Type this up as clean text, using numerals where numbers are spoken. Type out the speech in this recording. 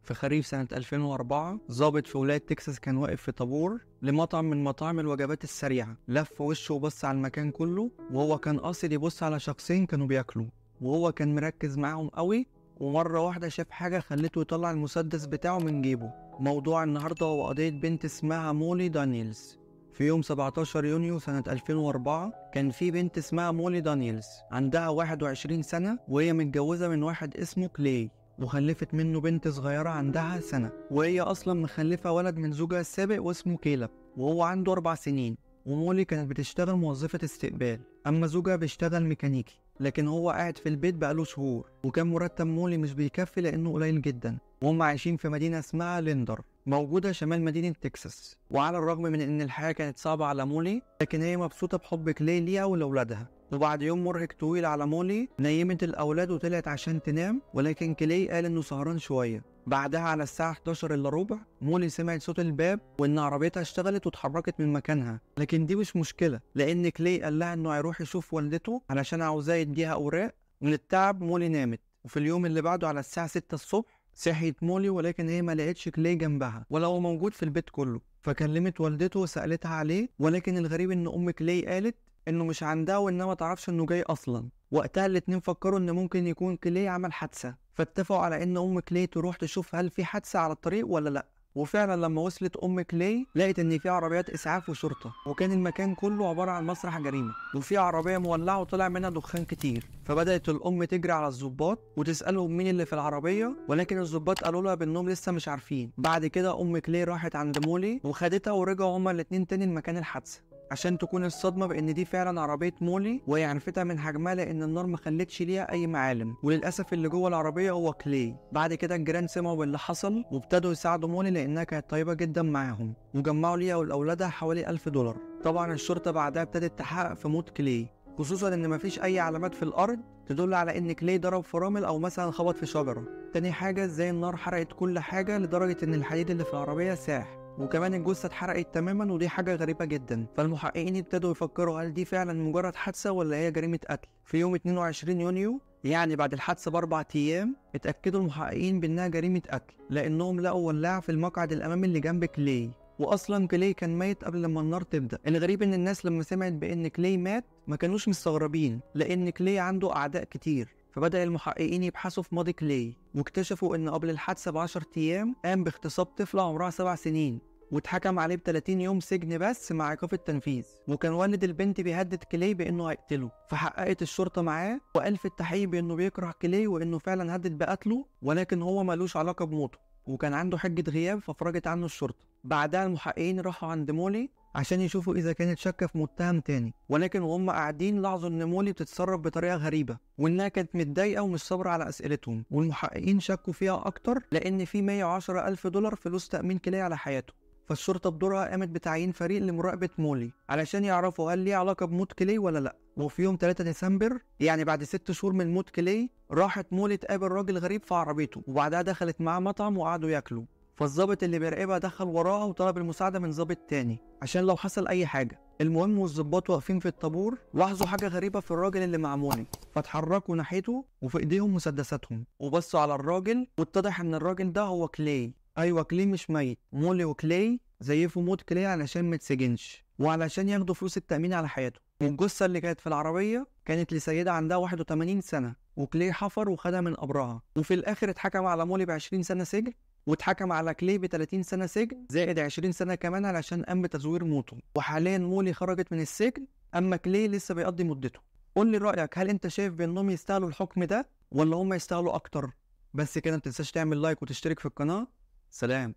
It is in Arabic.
في خريف سنة 2004 ضابط في ولاية تكساس كان واقف في طابور لمطعم من مطاعم الوجبات السريعة. لف وشه وبص على المكان كله، وهو كان قاصد يبص على شخصين كانوا بياكلوا، وهو كان مركز معاهم قوي. ومرة واحدة شاف حاجة خلته يطلع المسدس بتاعه من جيبه. موضوع النهاردة هو قضية بنت اسمها مولي دانييلز. في يوم 17 يونيو سنة 2004 كان في بنت اسمها مولي دانييلز عندها 21 سنة، وهي متجوزة من واحد اسمه كلاي، وخلفت منه بنت صغيرة عندها سنة. وهي أصلا مخلفة ولد من زوجها السابق واسمه كيلب، وهو عنده 4 سنين. ومولي كانت بتشتغل موظفة استقبال، أما زوجها بيشتغل ميكانيكي. لكن هو قاعد في البيت بقاله شهور، وكان مرتب مولي مش بيكفي لأنه قليل جدا. وهم عايشين في مدينة اسمها ليندر موجودة شمال مدينة تكساس. وعلى الرغم من إن الحياة كانت صعبة على مولي، لكن هي مبسوطة بحب كلاي ليها ولأولادها. وبعد يوم مرهق طويل على مولي، نيمت الأولاد وطلعت عشان تنام، ولكن كلاي قال إنه سهران شوية. بعدها على الساعة 11 إلا ربع مولي سمعت صوت الباب، وإن عربيتها اشتغلت واتحركت من مكانها. لكن دي مش مشكلة، لأن كلاي قال لها إنه هيروح يشوف والدته علشان عاوزاه يديها أوراق. من التعب مولي نامت. وفي اليوم اللي بعده على الساعة 6 الصبح صحيت مولي، ولكن هي ما لقيتش كلاي جنبها ولا هو موجود في البيت كله. فكلمت والدته وسألتها عليه، ولكن الغريب إن أم كلاي قالت إنه مش عندها وإنها ما تعرفش إنه جاي أصلا. وقتها الاتنين فكروا إن ممكن يكون كلاي عمل حادثة، فاتفقوا على إن أم كلاي تروح تشوف هل في حادثة على الطريق ولا لأ. وفعلا لما وصلت أم كلاي لقت إن في عربيات إسعاف وشرطة، وكان المكان كله عبارة عن مسرح جريمة، وفي عربية مولعة وطلع منها دخان كتير. فبدأت الأم تجري على الضباط وتسألهم مين اللي في العربية، ولكن الضباط قالوا لها بأنهم لسه مش عارفين. بعد كده أم كلاي راحت عند مولي وخدتها، ورجعوا هما الاتنين تاني لمكان الحادثة عشان تكون الصدمة بأن دي فعلا عربية مولي، وهي عرفتها من حجمها لأن النار ما خلتش ليها أي معالم. وللأسف اللي جوه العربية هو كلاي. بعد كده الجيران سمعوا باللي حصل وابتدوا يساعدوا مولي لأنها كانت طيبة جدا معاهم، وجمعوا ليها ولأولادها حوالي $1000. طبعا الشرطة بعدها ابتدت تحقق في موت كلاي، خصوصا ان مفيش اي علامات في الارض تدل على ان كلاي ضرب فرامل او مثلا خبط في شجره. تاني حاجه ازاي النار حرقت كل حاجه لدرجه ان الحديد اللي في العربيه ساح، وكمان الجثه اتحرقت تماما، ودي حاجه غريبه جدا. فالمحققين ابتدوا يفكروا هل دي فعلا مجرد حادثه ولا هي جريمه قتل. في يوم 22 يونيو يعني بعد الحادثه ب4 ايام اتاكدوا المحققين بانها جريمه قتل، لانهم لقوا ولاعه في المقعد الامامي اللي جنب كلاي، واصلا كلاي كان ميت قبل لما النار تبدا. الغريب ان الناس لما سمعت بان كلاي مات ما كانوش مستغربين، لان كلاي عنده اعداء كتير. فبدا المحققين يبحثوا في ماضي كلاي، واكتشفوا ان قبل الحادثه ب10 ايام قام باغتصاب طفله عمرها 7 سنين، واتحكم عليه ب30 يوم سجن بس مع ايقاف التنفيذ. وكان والد البنت بيهدد كلاي بانه هيقتله. فحققت الشرطه معاه وقال في التحقيق بانه بيكره كلاي وانه فعلا هدد بقتله، ولكن هو ملوش علاقه بموته، وكان عنده حجه غياب ففرجت عنه الشرطه. بعدها المحققين راحوا عند مولي عشان يشوفوا اذا كانت شاكه في متهم تاني، ولكن وهم قاعدين لاحظوا ان مولي بتتصرف بطريقه غريبه، وانها كانت متضايقه ومش صابره على اسئلتهم. والمحققين شكوا فيها اكتر لان في $110,000 فلوس تامين كلاي على حياته. فالشرطه بدورها قامت بتعيين فريق لمراقبه مولي علشان يعرفوا هل ليه علاقه بموت كلاي ولا لا. وفي يوم 3 ديسمبر يعني بعد 6 شهور من موت كلاي راحت مولي تقابل راجل غريب في عربيته، وبعدها دخلت معاه مطعم وقعدوا ياكلوا. فالظابط اللي بيراقبها دخل وراها وطلب المساعده من ظابط تاني عشان لو حصل اي حاجه. المهم والظباط واقفين في الطابور لاحظوا حاجه غريبه في الراجل اللي مع مولي، فاتحركوا ناحيته وفي ايديهم مسدساتهم وبصوا على الراجل، واتضح ان الراجل ده هو كلاي. ايوه كلاي مش ميت. مولي وكلاي زيفوا موت كلاي علشان ما يتسجنش وعلشان ياخدوا فلوس التامين على حياته. والجثه اللي كانت في العربيه كانت لسيده عندها 81 سنه، وكلاي حفر وخدها من قبرها. وفي الاخر اتحكم على مولي ب20 سنه سجن، واتحكم على كلاي ب30 سنه سجن زائد 20 سنه كمان علشان قام بتزوير موته. وحاليا مولي خرجت من السجن، اما كلاي لسه بيقضي مدته. قول لي رايك، هل انت شايف بانهم يستاهلوا الحكم ده ولا هم يستاهلوا اكتر؟ بس كده، متنساش تعمل لايك وتشترك في القناه. سلام.